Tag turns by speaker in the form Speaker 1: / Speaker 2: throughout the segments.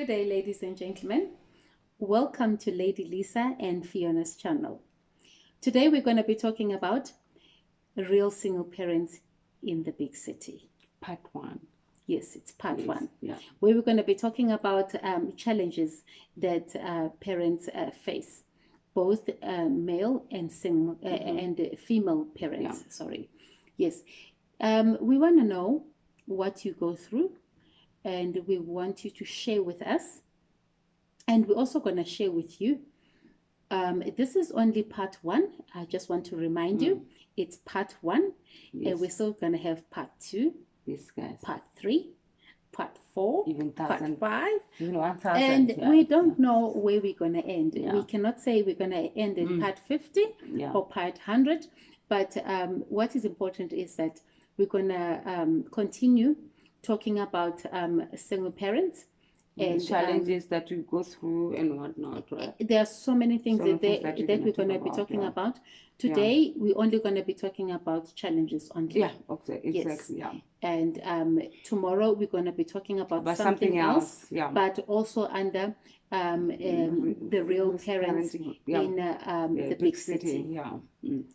Speaker 1: Good day, ladies and gentlemen. Welcome to Lady Lisa and Fiona's channel. Today we're going to be talking about real single parents in the big city.
Speaker 2: Part 1.
Speaker 1: Yes, it's part 1.
Speaker 2: Yeah.
Speaker 1: Where we're going to be talking about challenges that parents face, both male and single and female parents.
Speaker 2: Yeah.
Speaker 1: Sorry. Yes. We want to know what you go through, and we want you to share with us. And we're also going to share with you. This is only part 1. I just want to remind you, it's part 1.
Speaker 2: Yes.
Speaker 1: And we're still going to have part 2,
Speaker 2: Yes, guys.
Speaker 1: part 3, part 4,
Speaker 2: Even
Speaker 1: part
Speaker 2: 1,000.
Speaker 1: 5.
Speaker 2: Even 1,000.
Speaker 1: And
Speaker 2: yeah.
Speaker 1: we don't know where we're going to end.
Speaker 2: Yeah.
Speaker 1: We cannot say we're going to end in part 50
Speaker 2: Yeah.
Speaker 1: or part 100. But what is important is that we're going to continue talking about single parents.
Speaker 2: And challenges that we go through and whatnot, right?
Speaker 1: There are so many things
Speaker 2: So many
Speaker 1: that,
Speaker 2: things
Speaker 1: that we're going to be talking
Speaker 2: yeah.
Speaker 1: about. Today, we're only going to be talking about challenges only.
Speaker 2: Yeah, okay, exactly,
Speaker 1: Yes.
Speaker 2: yeah.
Speaker 1: And tomorrow, we're going to be talking about
Speaker 2: something else, yeah.
Speaker 1: but also under the real parents
Speaker 2: parenting, yeah.
Speaker 1: in the big city.
Speaker 2: Yeah.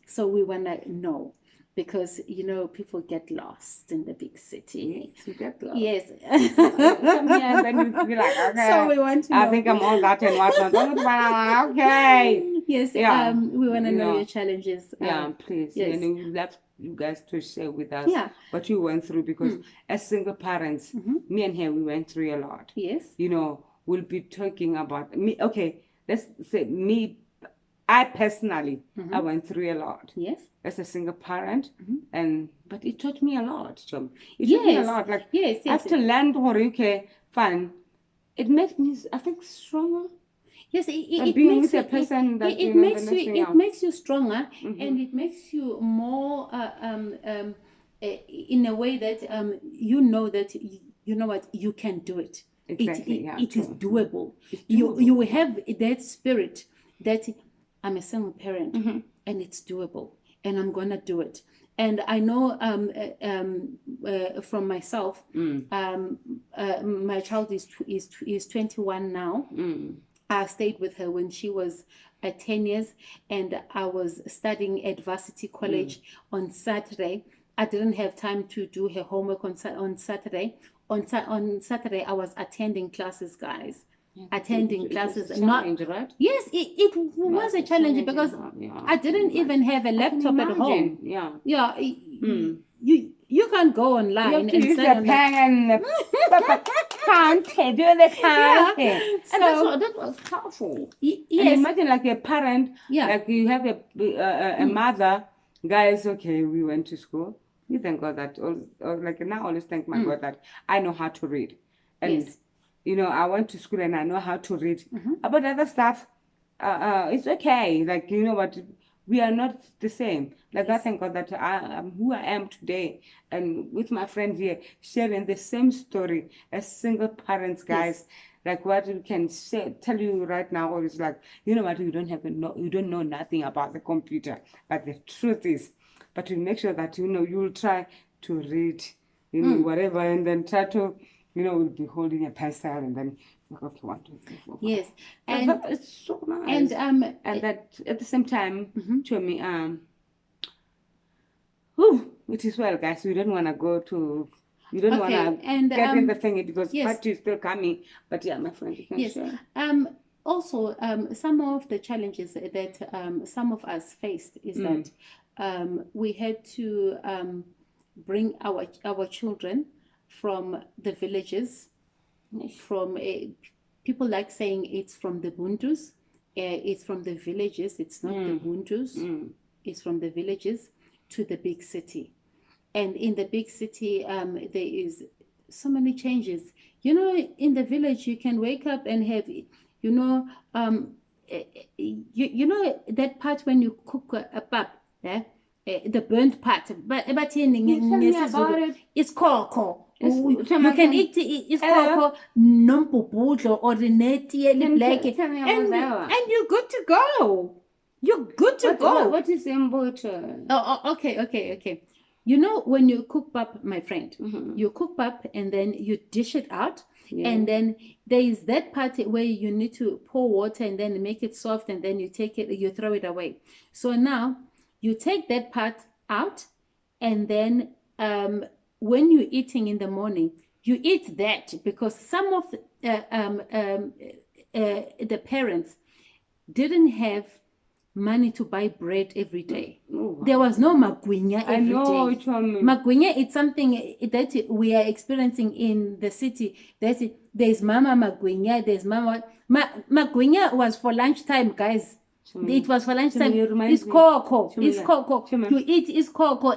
Speaker 1: So we want to know, because, you know, people get lost in the big city.
Speaker 2: Yes, you get lost.
Speaker 1: Yes.
Speaker 2: Come here, and then you feel like, okay,
Speaker 1: So we want to know.
Speaker 2: I think I'm all that and whatnot. Okay.
Speaker 1: Yes,
Speaker 2: Yeah.
Speaker 1: we want to know
Speaker 2: Yeah.
Speaker 1: your challenges.
Speaker 2: Yeah, please.
Speaker 1: yes.
Speaker 2: And we would love you guys to share with us
Speaker 1: Yeah.
Speaker 2: what you went through, because as single parents, me and her, we went through a lot.
Speaker 1: Yes.
Speaker 2: You know, we'll be talking about me. Okay, let's say me. I personally, I went through a lot
Speaker 1: Yes.
Speaker 2: as a single parent, but it taught me a lot, Chum. It taught me a
Speaker 1: Yes.
Speaker 2: lot. Like,
Speaker 1: Yes.
Speaker 2: I have to learn or okay, fine. It makes me, I think, stronger.
Speaker 1: Yes, it
Speaker 2: being
Speaker 1: makes
Speaker 2: with a person that,
Speaker 1: it
Speaker 2: you know,
Speaker 1: makes
Speaker 2: the next
Speaker 1: you
Speaker 2: thing
Speaker 1: it
Speaker 2: out.
Speaker 1: makes you stronger, and it makes you more in a way that you know that you know what, you can do it.
Speaker 2: Exactly, yeah,
Speaker 1: it is
Speaker 2: true.
Speaker 1: doable.
Speaker 2: It's
Speaker 1: You
Speaker 2: doable,
Speaker 1: have that spirit that I'm a single parent and it's doable, and I'm gonna do it. And I know from myself, my child is 21 now. I stayed with her when she was 10 years, and I was studying at Varsity College on Saturday. I didn't have time to do her homework on Saturday. On Saturday, I was attending classes, guys. Attending classes.
Speaker 2: It was a challenge, right?
Speaker 1: Yes, it was a challenge, because I didn't even have a laptop at home.
Speaker 2: Yeah.
Speaker 1: Yeah, you can't go online
Speaker 2: You have to
Speaker 1: and
Speaker 2: use
Speaker 1: study
Speaker 2: the pen and the can't do the
Speaker 1: Yeah.
Speaker 2: And
Speaker 1: So-
Speaker 2: that was powerful.
Speaker 1: Yes.
Speaker 2: And imagine like a parent,
Speaker 1: Yeah.
Speaker 2: like you have a mother, guys, okay, we went to school. We thank God that, like now I always thank my God that I know how to read. And,
Speaker 1: Yes.
Speaker 2: you know, I went to school and I know how to read. About other stuff, it's okay. Like, you know what, we are not the same. Like, I thank God that I am who I am today. And with my friend here, sharing the same story as single parents, guys. Like what we can say, tell you right now is like, you know what, you don't know nothing about the computer. But the truth is, but you make sure that, you know, you'll try to read, you know, whatever, and then try to, you know, we'll be holding a pencil and then, okay, 1, 2, 3, 4, 5.
Speaker 1: Yes.
Speaker 2: And
Speaker 1: And
Speaker 2: it's so nice.
Speaker 1: and
Speaker 2: that at the same time, to me, it is well, guys. We don't want to go to, we don't
Speaker 1: Okay,
Speaker 2: want to
Speaker 1: and,
Speaker 2: get in the thing, because
Speaker 1: yes.
Speaker 2: part 2 is still coming. But yeah, my friend, you can
Speaker 1: yes.
Speaker 2: share.
Speaker 1: Also, some of the challenges that some of us faced is that we had to bring our children from the villages, from people like saying it's from the Buntus, it's from the villages, it's not the Buntus, it's from the villages to the big city. And in the big city, there is so many changes. You know, in the village, you can wake up and have, you know, you know that part when you cook a pap, the burnt part. But in
Speaker 2: me about it.
Speaker 1: it's koko. You
Speaker 2: Tell
Speaker 1: can
Speaker 2: me-
Speaker 1: eat it's koko, nombubudlo or the neti black,
Speaker 2: tell me about that one.
Speaker 1: and you're good to go. You're good to go.
Speaker 2: What is Mboto?
Speaker 1: Oh, okay. You know, when you cook pap, my friend,
Speaker 2: Mhm.
Speaker 1: you cook pap and then you dish it out.
Speaker 2: Yeah.
Speaker 1: And then there is that part where you need to pour water and then make it soft and then you take it, you throw it away. So now you take that part out and then when you're eating in the morning, you eat that because some of the parents didn't have money to buy bread every day.
Speaker 2: Oh, wow.
Speaker 1: There was no magwinya
Speaker 2: I
Speaker 1: every
Speaker 2: know
Speaker 1: day.
Speaker 2: which one.
Speaker 1: Magwinya is something that we are experiencing in the city. There's Mama Magwinya, there's Mama. Magwinya was for lunchtime, guys. It was for lunchtime.
Speaker 2: you remind
Speaker 1: It's
Speaker 2: me.
Speaker 1: cocoa.
Speaker 2: Chuma,
Speaker 1: It's
Speaker 2: yeah.
Speaker 1: cocoa.
Speaker 2: Chuma.
Speaker 1: You eat is cocoa.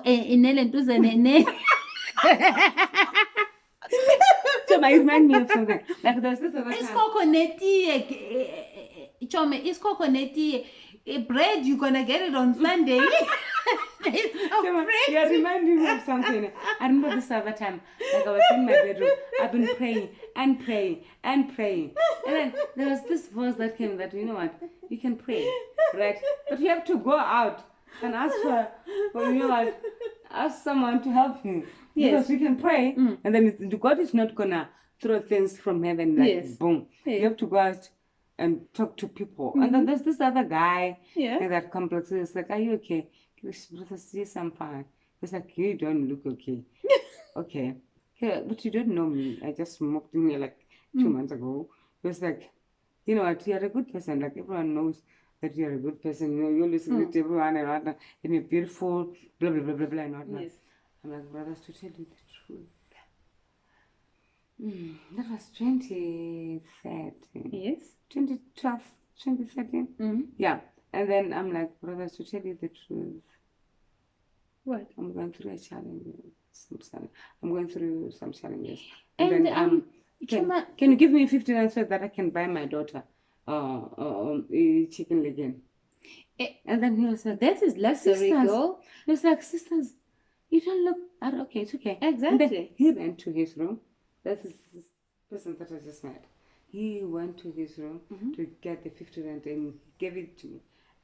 Speaker 2: So I remind me of something. Like there's this other
Speaker 1: It's
Speaker 2: time.
Speaker 1: coconut. Chome, it's coconut. Bread, you're gonna get it on Sunday.
Speaker 2: Chuma, you're reminding me of something. I remember this other time, like I was in my bedroom. I've been praying and praying and praying. And then there was this voice that came that, you know what, you can pray, right? But you have to go out and ask for you know what, ask someone to help you.
Speaker 1: Yes.
Speaker 2: Because you can pray, and then God is not gonna throw things from heaven like
Speaker 1: Yes.
Speaker 2: boom.
Speaker 1: Yeah.
Speaker 2: You have to go out and talk to people. And then there's this other guy
Speaker 1: Yeah.
Speaker 2: in that complex. He's like, "Are you okay?" Brother, yes, I'm fine. He's like, "You don't look okay." Okay. Yeah, but you don't know me. I just smoked in here like 2 months ago. He was like, you know what, you're a good person. Like everyone knows that you're a good person. You know, you always greet everyone and whatnot. And you're beautiful, blah, blah, blah, blah, blah, and whatnot.
Speaker 1: Yes.
Speaker 2: I'm like, brothers, to tell you the truth. That was 2013.
Speaker 1: Yes.
Speaker 2: 2012, 2013.
Speaker 1: Mm-hmm.
Speaker 2: Yeah. And then I'm like, brothers, to tell you the truth,
Speaker 1: What?
Speaker 2: I'm going through a challenge. I'm going through some challenges.
Speaker 1: And,
Speaker 2: then,
Speaker 1: Chuma,
Speaker 2: can you give me 50 rand so that I can buy my daughter a chicken leg again? And then he was like,
Speaker 1: that is luxury,
Speaker 2: Sisters.
Speaker 1: girl.
Speaker 2: he was like, sisters, you don't look, okay, it's okay. And then
Speaker 1: Exactly.
Speaker 2: he went to his room. That's this person that I just met. He went to his room to get the 50 rand and gave it to me.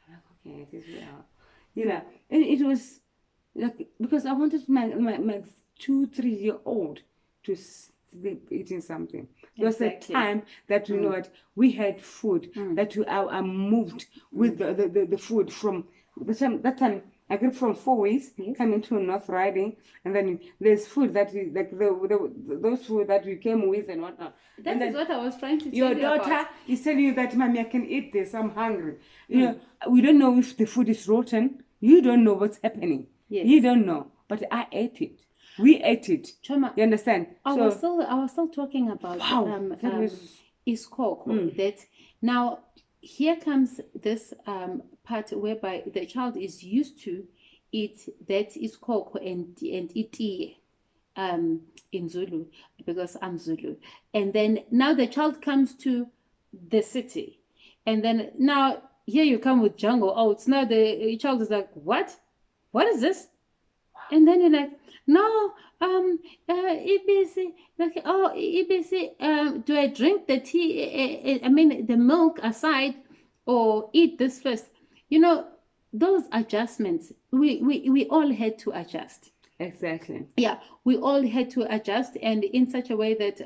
Speaker 2: I'm like, okay, this is well. You know, and it was like, because I wanted my 2-3-year-old to sleep eating something. There was
Speaker 1: Exactly.
Speaker 2: a time that, you know what, we had food, that I moved with the food from that time. I grew from 4 ways, coming to North Riding, and then there's food that we, like those food that we came with and whatnot.
Speaker 1: That
Speaker 2: And
Speaker 1: is
Speaker 2: then
Speaker 1: what I was trying to tell
Speaker 2: your
Speaker 1: you
Speaker 2: daughter
Speaker 1: about.
Speaker 2: is telling you that, Mommy, I can eat this, I'm hungry. You know, we don't know if the food is rotten. You don't know what's happening.
Speaker 1: Yes.
Speaker 2: You don't know. But I ate it. We ate it.
Speaker 1: Chuma,
Speaker 2: You understand?
Speaker 1: I was still talking about
Speaker 2: Wow, that was-
Speaker 1: Iskoko. That now here comes this part whereby the child is used to eat that Iskoko and itiye in Zulu because I'm Zulu. And then now the child comes to the city. And then now here you come with jungle oats. Now the child is like, what? What is this? And then you're like, no, EBC, like, oh, EBC, do I drink the tea, the milk aside or eat this first? You know, those adjustments, we all had to adjust.
Speaker 2: Exactly.
Speaker 1: Yeah, we all had to adjust, and in such a way that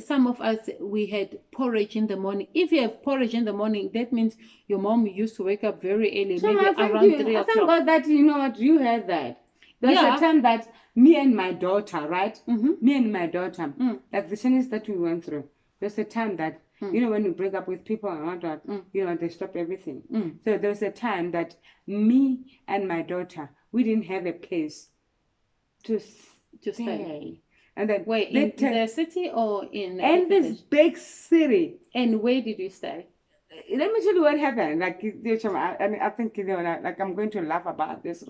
Speaker 1: some of us, we had porridge in the morning. If you have porridge in the morning, that means your mom used to wake up very early,
Speaker 2: So
Speaker 1: maybe
Speaker 2: I thank
Speaker 1: around
Speaker 2: you.
Speaker 1: 3
Speaker 2: I thank
Speaker 1: o'clock.
Speaker 2: God that, you know what, you had that. There's
Speaker 1: Yeah.
Speaker 2: a time that me and my daughter, right?
Speaker 1: Mhm.
Speaker 2: Me and my daughter, like the challenges that we went through, there's a time that, you know, when you break up with people and whatnot, you know, they stop everything. So there was a time that me and my daughter, we didn't have a place to
Speaker 1: To stay.
Speaker 2: stay. And then
Speaker 1: Wait,
Speaker 2: they
Speaker 1: in the city or in
Speaker 2: and
Speaker 1: the
Speaker 2: this
Speaker 1: village?
Speaker 2: big city.
Speaker 1: And where did you stay?
Speaker 2: Let me tell you what happened. Like, I think, you know, like I'm going to laugh about this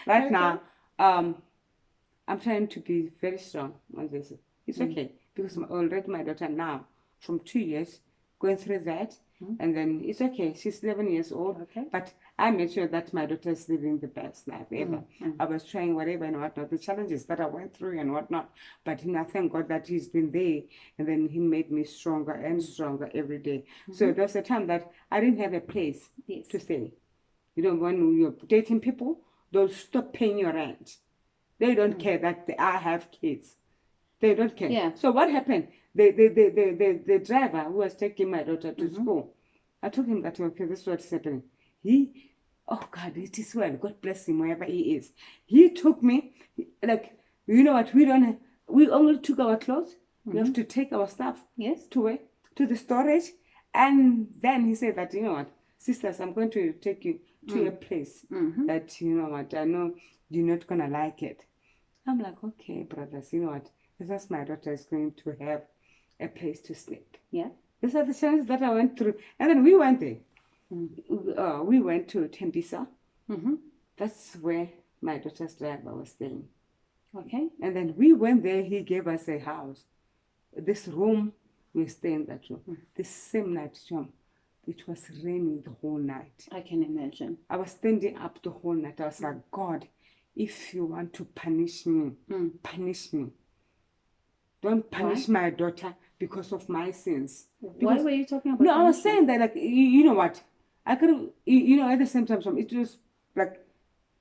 Speaker 2: right now. I'm trying to be very strong on this. It's okay because already my daughter now, from 2 years, going through that, and then it's okay. She's 11 years old,
Speaker 1: Okay.
Speaker 2: but I made sure that my daughter is living the best life ever. I was trying whatever and whatnot, the challenges that I went through and whatnot. But you know, thank God that He's been there, and then He made me stronger and stronger every day. So there was a time that I didn't have a place
Speaker 1: Yes.
Speaker 2: to stay. You know, when you're dating people, they'll stop paying your rent. They don't care that I have kids. They don't care.
Speaker 1: Yeah.
Speaker 2: So what happened? The driver who was taking my daughter to school, I told him that, okay, this is what's happening. Oh God, it is well. God bless him wherever he is. He took me, like, you know what? We only took our clothes. We have to take our stuff
Speaker 1: Yes.
Speaker 2: to the storage. And then he said that, you know what, sisters, I'm going to take you to a place that, you know what, I know you're not going to like it. I'm like, okay, brothers, you know what, because my daughter is going to have a place to sleep.
Speaker 1: Yeah.
Speaker 2: These are the challenges that I went through. And then we went there. We went to Tembisa. That's where my daughter's driver was staying.
Speaker 1: Okay.
Speaker 2: And then we went there. He gave us a house. This room, we stayed in that room. The same night, John, it was raining the whole night.
Speaker 1: I can imagine.
Speaker 2: I was standing up the whole night. I was like, God, if you want to punish me, punish me. Don't punish my daughter because of my sins.
Speaker 1: Why were you talking about
Speaker 2: No, I was
Speaker 1: punishment?
Speaker 2: saying that, like, you know what? I could, you know, at the same time, it was like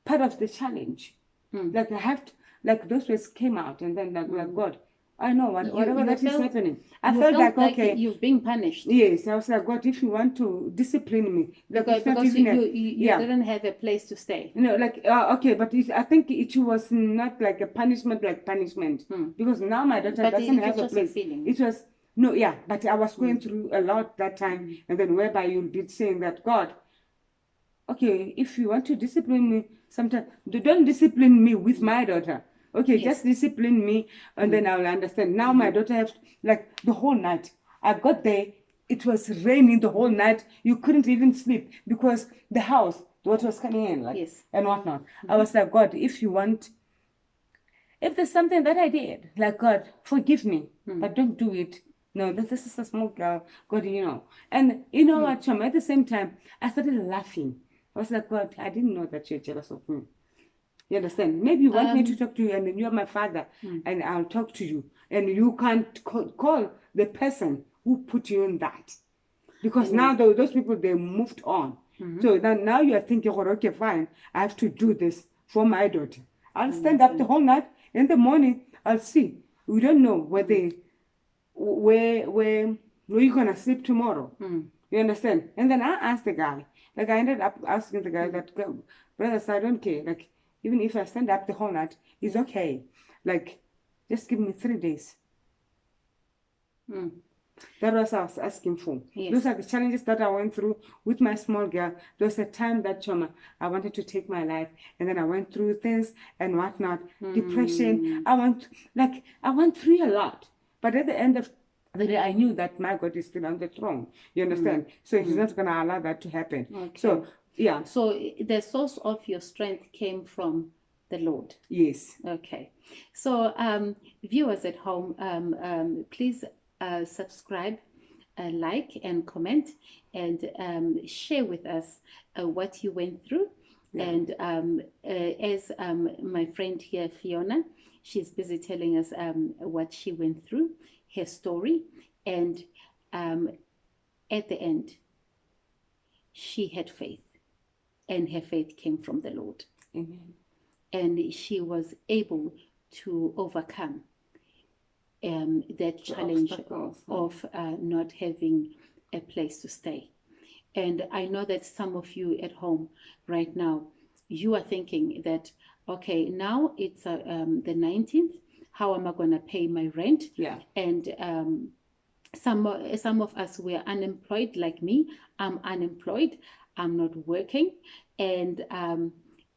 Speaker 2: part of the challenge. Like, I have to, like, those words came out, and then, like God, I know whatever
Speaker 1: you
Speaker 2: that is
Speaker 1: felt-
Speaker 2: happening.
Speaker 1: You
Speaker 2: I felt like, okay.
Speaker 1: you've been punished.
Speaker 2: Yes, I was like, God, if you want to discipline me, like, it's not
Speaker 1: Because
Speaker 2: even
Speaker 1: you didn't have a place to stay.
Speaker 2: you know, like, okay, but I think it was not like a punishment, like punishment, because now my daughter
Speaker 1: But
Speaker 2: doesn't
Speaker 1: it
Speaker 2: have
Speaker 1: was
Speaker 2: a
Speaker 1: just a
Speaker 2: place.
Speaker 1: feeling.
Speaker 2: It was no, yeah, but I was going through a lot that time, and then whereby you'll be saying that, God, okay, if you want to discipline me, sometimes don't discipline me with my daughter. Okay,
Speaker 1: Yes.
Speaker 2: just discipline me, and then I'll understand. Now my daughter has, like, the whole night. I got there, it was raining the whole night. You couldn't even sleep because the house, the water was coming in, like,
Speaker 1: Yes.
Speaker 2: and whatnot. I was like, God, if there's something that I did, like, God, forgive me, but don't do it. No, this is a small girl, God, you know. And you know what, Chum, at the same time, I started laughing. I was like, God, I didn't know that you're jealous of me. You understand? Maybe you want me to talk to you, and then you're my father, and I'll talk to you. And you can't call the person who put you in that. Because now those people, they moved on. So now you are thinking, oh, okay, fine, I have to do this for my daughter. I'll stand up the whole night. In the morning, I'll see. We don't know where you're going to sleep tomorrow. You understand? And then I asked the guy. Like, I ended up asking the guy that, brothers, I don't care. Like, even if I stand up the whole night, it's okay. Like, just give me 3 days. That was what I was asking for.
Speaker 1: Yes.
Speaker 2: Those are the challenges that I went through with my small girl. There was a time that I wanted to take my life, and then I went through things and whatnot, depression. I went through a lot. But at the end of the day, I knew that my God is still on the throne. You understand? So He's not going to allow that to happen.
Speaker 1: Okay.
Speaker 2: So, yeah.
Speaker 1: So the source of your strength came from the Lord.
Speaker 2: Yes.
Speaker 1: Okay. So viewers at home, please subscribe, like, and comment, and share with us what you went through. Yeah. And as my friend here, Fiona, she's busy telling us what she went through, her story, and at the end, she had faith, and her faith came from the Lord.
Speaker 2: Amen.
Speaker 1: And she was able to overcome that challenge of not having a place to stay. And I know that some of you at home right now, you are thinking that, okay, now it's the 19th. How am I going to pay my rent?
Speaker 2: Yeah.
Speaker 1: And some of us were unemployed, like me. I'm unemployed. I'm not working. And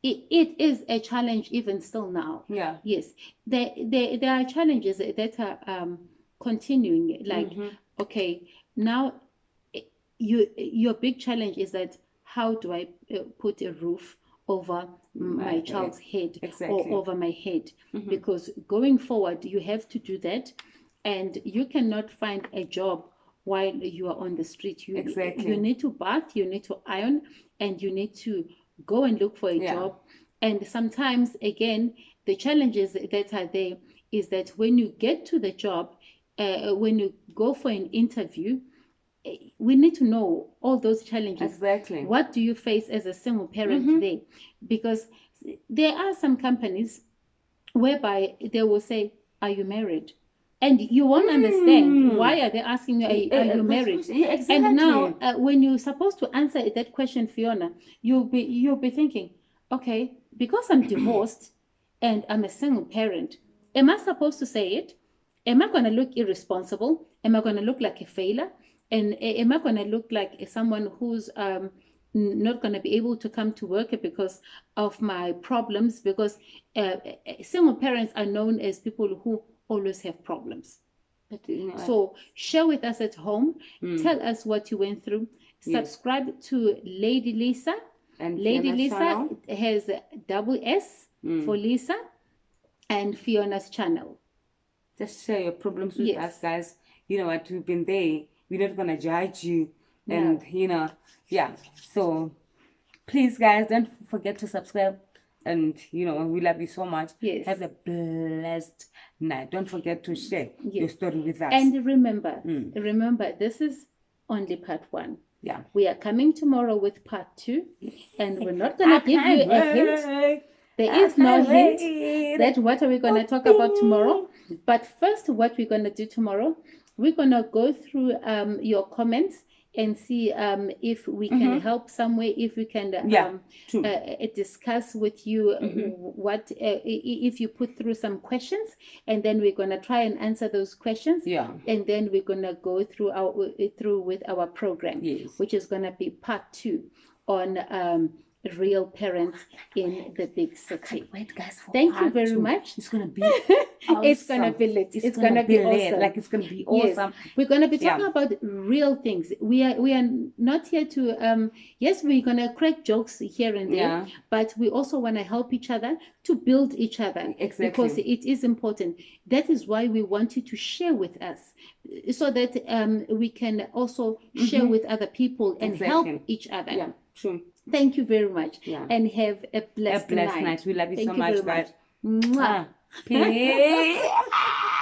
Speaker 1: it is a challenge even still now.
Speaker 2: Yeah.
Speaker 1: Yes. There are challenges that are continuing. Like, okay, now your big challenge is that how do I put a roof over my child's head, or over my head? Because going forward, you have to do that, and you cannot find a job while you are on the street. You need to bath, you need to iron, and you need to go and look for a job. And sometimes, again, the challenges that are there is that when you get to the job, when you go for an interview, we need to know all those challenges.
Speaker 2: Exactly.
Speaker 1: What do you face as a single parent there? Because there are some companies whereby they will say, "Are you married?" And you won't understand why are they asking you, "Are you married?"
Speaker 2: Yeah, exactly.
Speaker 1: And now, when you're supposed to answer that question, Fiona, you'll be thinking, okay, because I'm divorced and I'm a single parent, am I supposed to say it? Am I going to look irresponsible? Am I going to look like a failure? And am I going to look like someone who's not going to be able to come to work because of my problems? Because single parents are known as people who always have problems.
Speaker 2: But, you know,
Speaker 1: So share with us at home. Tell us what you went through. Subscribe to Lady Lisa.
Speaker 2: and
Speaker 1: Lady
Speaker 2: Fiona's
Speaker 1: Lisa
Speaker 2: channel.
Speaker 1: has a double S for Lisa, and Fiona's channel.
Speaker 2: Just share your problems with
Speaker 1: Yes.
Speaker 2: us, guys. You know what? We've been there. We're not gonna judge you, and you know, yeah. So please, guys, don't forget to subscribe. And you know, we love you so much.
Speaker 1: Yes.
Speaker 2: Have a blessed night. Don't forget to share your story with us.
Speaker 1: And remember, this is only part 1.
Speaker 2: Yeah.
Speaker 1: We are coming tomorrow with part 2, and we're not gonna give you a hint. There is no hint that what are we going to talk about tomorrow. But first, what we're going to do tomorrow, we're going to go through your comments and see if we can help some way, if we can discuss with you what if you put through some questions, and then we're going to try and answer those questions.
Speaker 2: Yeah.
Speaker 1: And then we're going to go through with our program, which is going to be part 2 on real parents in the big city.
Speaker 2: Wait, guys.
Speaker 1: Thank you very much.
Speaker 2: It's gonna be awesome.
Speaker 1: It's gonna be lit. It's gonna be awesome.
Speaker 2: Like it's gonna be awesome.
Speaker 1: Yes. We're gonna be talking about real things. We are not here to yes, we're gonna crack jokes here and there, but we also want to help each other to build each other.
Speaker 2: Exactly.
Speaker 1: Because it is important. That is why we want you to share with us, so that we can also share with other people and help each other.
Speaker 2: Yeah, true.
Speaker 1: Thank you very much. And have a blessed night.
Speaker 2: We love you so
Speaker 1: Thank you
Speaker 2: much,
Speaker 1: very
Speaker 2: guys.
Speaker 1: much. Mwah.
Speaker 2: Peace.